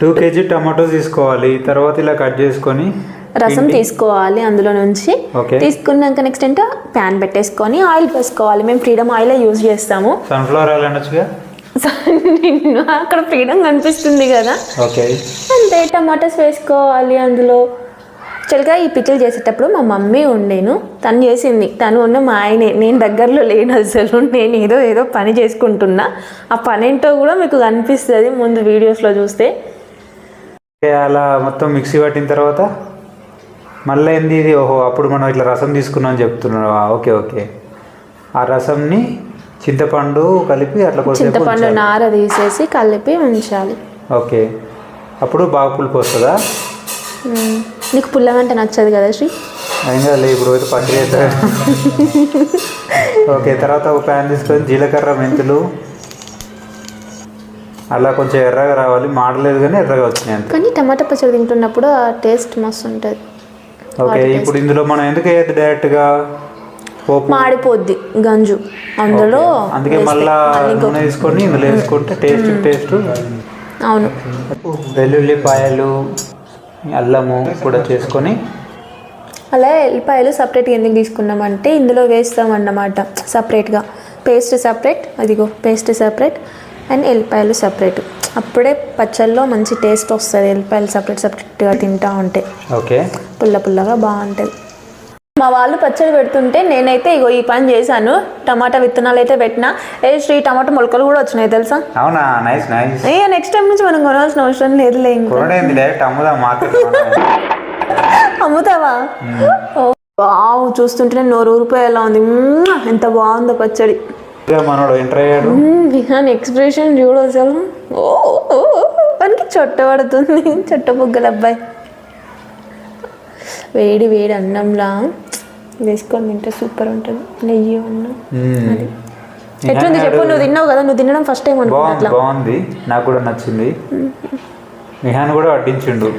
2 kg tomatoes తీసుకోవాలి. తర్వాత ఇలా కట్ చేసుకొని రసం తీసుకోవాలి అందులో నుంచి. తీసుకున్నాక నెక్స్ట్ ఏంటో ప్యాన్ పెట్టేసుకొని ఆయిల్ వేసుకోవాలి. మేము ఫ్రీడమ్ ఆయిలే యూజ్ చేస్తాము. సన్ఫ్లవర్ ఆయిల్ అనొచ్చుగా. అక్కడ ఫ్రీడమ్ కనిపిస్తుంది కదా. ఓకే, అంతే. టమాటోస్ వేసుకోవాలి అందులో. యాక్చువల్గా ఈ పికిల్ చేసేటప్పుడు మా మమ్మీ ఉండేను, తను చేసింది. తను ఉన్న మా ఆయనే, నేను దగ్గరలో లేను అసలు. నేను ఏదో పని చేసుకుంటున్నా. ఆ పని ఏంటో కూడా మీకు కనిపిస్తుంది ముందు వీడియోస్లో చూస్తే. అలా మొత్తం మిక్సీ పట్టిన తర్వాత మళ్ళీ ఏంది ఇది? ఓహో, అప్పుడు మనం ఇట్లా రసం తీసుకున్నాం అని చెప్తున్నావా? Okay okay. ఆ రసంని చింతపండు కలిపి అట్లా చింతపండు నార తీసేసి కలిపి ఉంచాలి. ఓకే, అప్పుడు బాగా పులుపు వస్తుందా? నీకు పుల్లగంటే నచ్చదు కదా శ్రీ? అయినా లే, ఇప్పుడు అయితే పట్టి చేస్తా. ఓకే, తర్వాత ఒక ప్యాన్ తీసుకొని జీలకర్ర, మెంతులు అలా కొంచెం ఎర్రగా రావాలి. మాడలేదు కానీ ఎర్రగా వచ్చినాయి అంతే. కానీ టమాటా పచ్చడి తింటున్నప్పుడు ఆ టేస్ట్ మస్తు ఉంటుంది. ఓకే, ఇప్పుడు ఇందులో మనం ఎందుకు వేయద్దు డైరెక్ట్గా? మాడిపోద్ది గంజు అందులో. అందుకే మళ్ళీ నూనె తీసుకొని ఇందులో వేసుకుంటే టేస్ట్. అవును. వెల్లుల్లిపాయలు, అల్లము కూడా చేసుకొని. అలా ఎల్లిపాయలు సపరేట్గా ఎందుకు తీసుకున్నామంటే ఇందులో వేస్తామన్నమాట సపరేట్గా. పేస్ట్ సపరేట్, అదిగో పేస్ట్ సపరేట్ అండ్ ఎల్లిపాయలు సపరేట్. అప్పుడే పచ్చళ్ళలో మంచి టేస్ట్ వస్తుంది. ఎల్లిపాయలు సపరేట్గా తింటా ఉంటే. ఓకే, పుల్లగా బాగుంటుంది. మా వాళ్ళు పచ్చడి పెడుతుంటే నేనైతే ఇగో ఈ పని చేశాను. టమాటా విత్తనాలు అయితే పెట్టినా. శ్రీ టమాటా మొలకలు కూడా వచ్చినాయి తెలుసా? అవునా? Nice nice. నెక్స్ట్ టైం నుంచి మనం కొనాల్సిన అవసరం లేదులే. అమ్ముతావా? వావ్, చూస్తుంటేనే నోరు ఊరిపోయేలా ఉంది. ఎంత బాగుందో పచ్చడి. విహాన్ ఎక్స్ప్రెషన్ చూడు అసలు. మనకి చొట్ట పడుతుంది, చొట్ట బుగ్గల అబ్బాయి. వేడి వేడి అన్నంలా వేసుకొని తింటే సూపర్ ఉంటుంది. నెయ్యి అన్నం. అది ఎట్లుంది చెప్పు? నువ్వు తిన్నావు కదా, నువ్వు తినడం ఫస్ట్ టైం అనుకుంటా. బాగుంది, నాకు కూడా నచ్చింది. విహాన్ కూడా వడ్డించిండు.